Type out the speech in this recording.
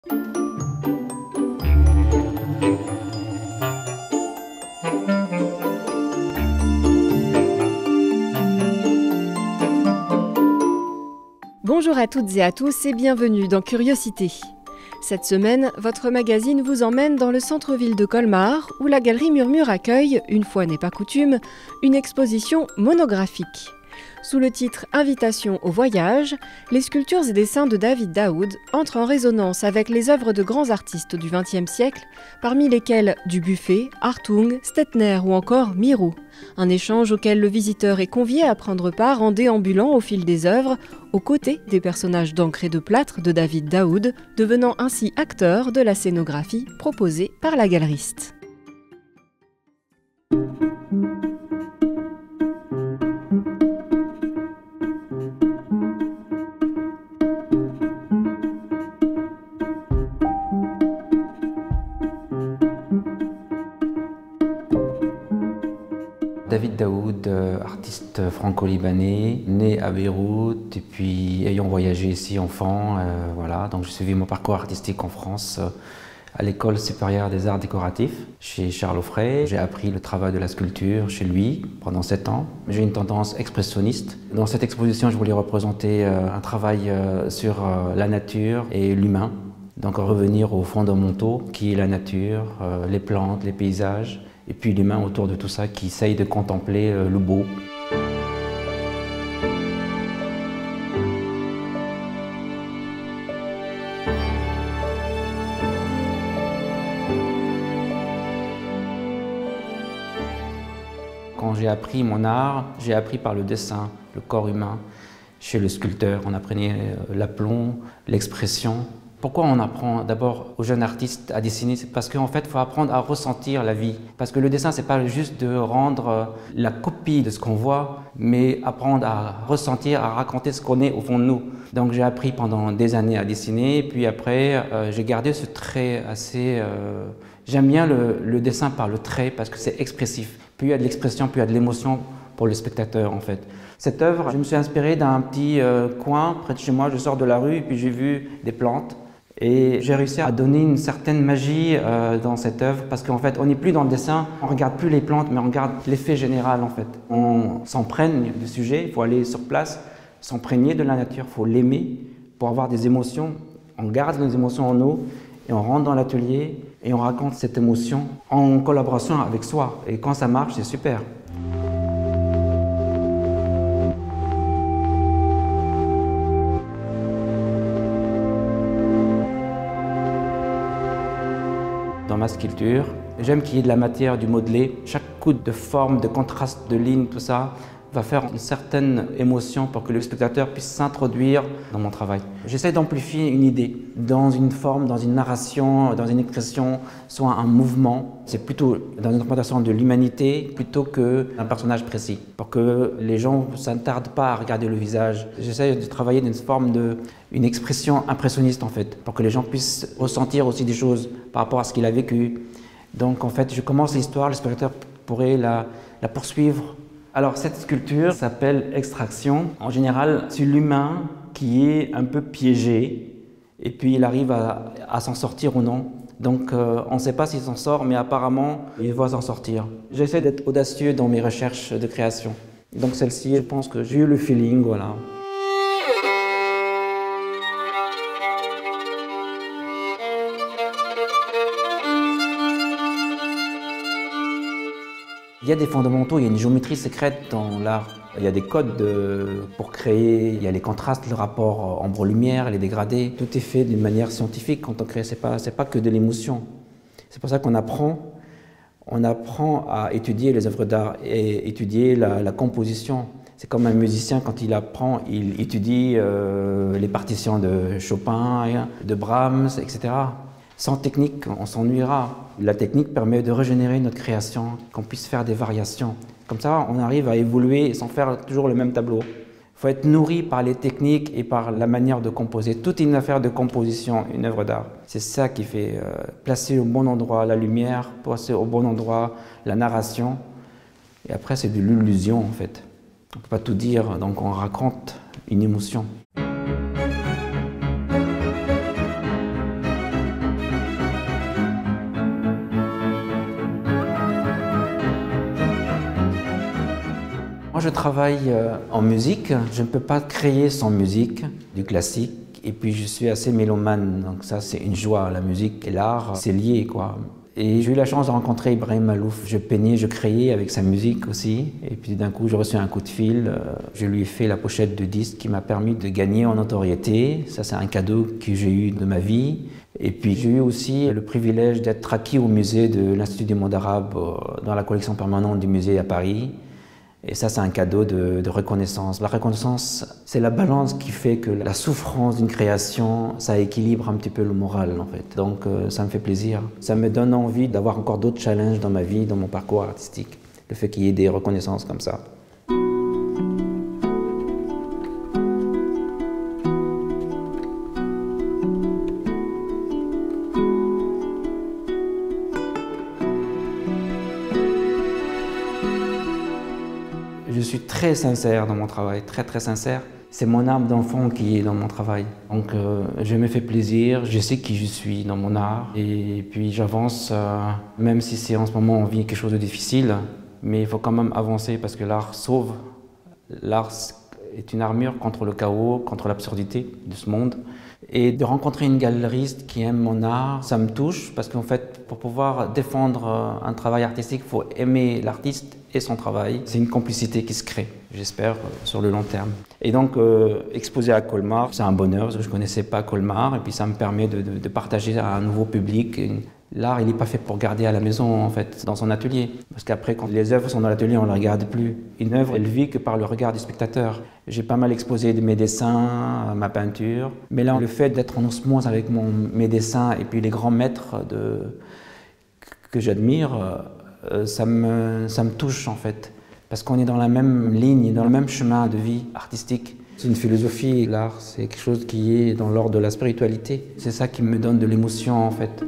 Bonjour à toutes et à tous et bienvenue dans Curiosité. Cette semaine, votre magazine vous emmène dans le centre-ville de Colmar où la galerie Murmure accueille, une fois n'est pas coutume, une exposition monographique. Sous le titre « Invitation au voyage », les sculptures et dessins de David Daoud entrent en résonance avec les œuvres de grands artistes du XXe siècle, parmi lesquels Dubuffet, Hartung, Stettner ou encore Miro. Un échange auquel le visiteur est convié à prendre part en déambulant au fil des œuvres, aux côtés des personnages d'encre et de plâtre de David Daoud, devenant ainsi acteur de la scénographie proposée par la galeriste. David Daoud, artiste franco-libanais, né à Beyrouth et puis ayant voyagé ici enfant, voilà. Donc j'ai suivi mon parcours artistique en France à l'École supérieure des arts décoratifs chez Charles Offray. J'ai appris le travail de la sculpture chez lui pendant 7 ans. J'ai une tendance expressionniste. Dans cette exposition, je voulais représenter un travail sur la nature et l'humain. Donc revenir aux fondamentaux qui est la nature, les plantes, les paysages. Et puis l'humain autour de tout ça qui essaye de contempler le beau. Quand j'ai appris mon art, j'ai appris par le dessin, le corps humain. Chez le sculpteur, on apprenait l'aplomb, l'expression. Pourquoi on apprend d'abord aux jeunes artistes à dessiner? C'est parce qu'en fait, il faut apprendre à ressentir la vie. Parce que le dessin, c'est pas juste de rendre la copie de ce qu'on voit, mais apprendre à ressentir, à raconter ce qu'on est au fond de nous. Donc j'ai appris pendant des années à dessiner, puis après, j'ai gardé ce trait assez... J'aime bien le dessin par le trait parce que c'est expressif. Plus il y a de l'expression, plus il y a de l'émotion pour le spectateur en fait. Cette œuvre, je me suis inspiré d'un petit coin près de chez moi. Je sors de la rue et puis j'ai vu des plantes. Et j'ai réussi à donner une certaine magie dans cette œuvre parce qu'en fait, on n'est plus dans le dessin, on ne regarde plus les plantes, mais on regarde l'effet général en fait. On s'imprègne du sujet, il faut aller sur place, s'imprégner de la nature, il faut l'aimer pour avoir des émotions. On garde nos émotions en nous et on rentre dans l'atelier et on raconte cette émotion en collaboration avec soi. Et quand ça marche, c'est super. Dans ma sculpture, j'aime qu'il y ait de la matière, du modelé. Chaque coup de forme, de contraste, de ligne, tout ça va faire une certaine émotion pour que le spectateur puisse s'introduire dans mon travail. J'essaie d'amplifier une idée dans une forme, dans une narration, dans une expression, soit un mouvement. C'est plutôt dans une représentation de l'humanité plutôt qu'un personnage précis, pour que les gens ne s'attardent pas à regarder le visage. J'essaie de travailler dans une forme une expression impressionniste en fait, pour que les gens puissent ressentir aussi des choses par rapport à ce qu'il a vécu. Donc en fait, je commence l'histoire, le spectateur pourrait la poursuivre. Alors cette sculpture s'appelle Extraction. En général, c'est l'humain qui est un peu piégé et puis il arrive à s'en sortir ou non. Donc on ne sait pas s'il s'en sort, mais apparemment il va s'en sortir. J'essaie d'être audacieux dans mes recherches de création. Donc celle-ci, je pense que j'ai eu le feeling, voilà. Il y a des fondamentaux, il y a une géométrie secrète dans l'art. Il y a des codes pour créer, il y a les contrastes, le rapport ombre-lumière, les dégradés. Tout est fait d'une manière scientifique quand on crée, c'est pas que de l'émotion. C'est pour ça qu'on apprend à étudier les œuvres d'art et étudier la composition. C'est comme un musicien quand il apprend, il étudie les partitions de Chopin, de Brahms, etc. Sans technique, on s'ennuiera. La technique permet de régénérer notre création, qu'on puisse faire des variations. Comme ça, on arrive à évoluer sans faire toujours le même tableau. Il faut être nourri par les techniques et par la manière de composer. Tout est une affaire de composition, une œuvre d'art. C'est ça qui fait placer au bon endroit la lumière, placer au bon endroit la narration. Et après, c'est de l'illusion en fait. On ne peut pas tout dire, donc on raconte une émotion. je travaille en musique. Je ne peux pas créer sans musique, du classique. Et puis je suis assez mélomane, donc ça c'est une joie. La musique et l'art, c'est lié quoi. Et j'ai eu la chance de rencontrer Ibrahim Malouf. Je peignais, je créais avec sa musique aussi. Et puis d'un coup, j'ai reçu un coup de fil. Je lui ai fait la pochette de disque qui m'a permis de gagner en notoriété. Ça, c'est un cadeau que j'ai eu de ma vie. Et puis j'ai eu aussi le privilège d'être acquis au musée de l'Institut du monde arabe, dans la collection permanente du musée à Paris. Et ça, c'est un cadeau de reconnaissance. La reconnaissance, c'est la balance qui fait que la souffrance d'une création, ça équilibre un petit peu le moral, en fait. Donc, ça me fait plaisir. Ça me donne envie d'avoir encore d'autres challenges dans ma vie, dans mon parcours artistique. Le fait qu'il y ait des reconnaissances comme ça. Je suis très sincère dans mon travail, très sincère. C'est mon âme d'enfant qui est dans mon travail. Donc je me fais plaisir, je sais qui je suis dans mon art. Et puis j'avance, même si c'est en ce moment on vit quelque chose de difficile, mais il faut quand même avancer parce que l'art sauve. L'art est une armure contre le chaos, contre l'absurdité de ce monde. Et de rencontrer une galeriste qui aime mon art, ça me touche parce qu'en fait, pour pouvoir défendre un travail artistique, il faut aimer l'artiste et son travail. C'est une complicité qui se crée, j'espère, sur le long terme. Et donc, exposer à Colmar, c'est un bonheur parce que je ne connaissais pas Colmar et puis ça me permet de partager à un nouveau public. L'art, il n'est pas fait pour garder à la maison, en fait, dans son atelier. Parce qu'après, quand les œuvres sont dans l'atelier, on ne les regarde plus. Une œuvre, elle vit que par le regard du spectateur. J'ai pas mal exposé de mes dessins, ma peinture. Mais là, le fait d'être en osmose avec mes dessins et puis les grands maîtres que j'admire, ça me touche, en fait. Parce qu'on est dans la même ligne, dans le même chemin de vie artistique. C'est une philosophie, l'art, c'est quelque chose qui est dans l'ordre de la spiritualité. C'est ça qui me donne de l'émotion, en fait.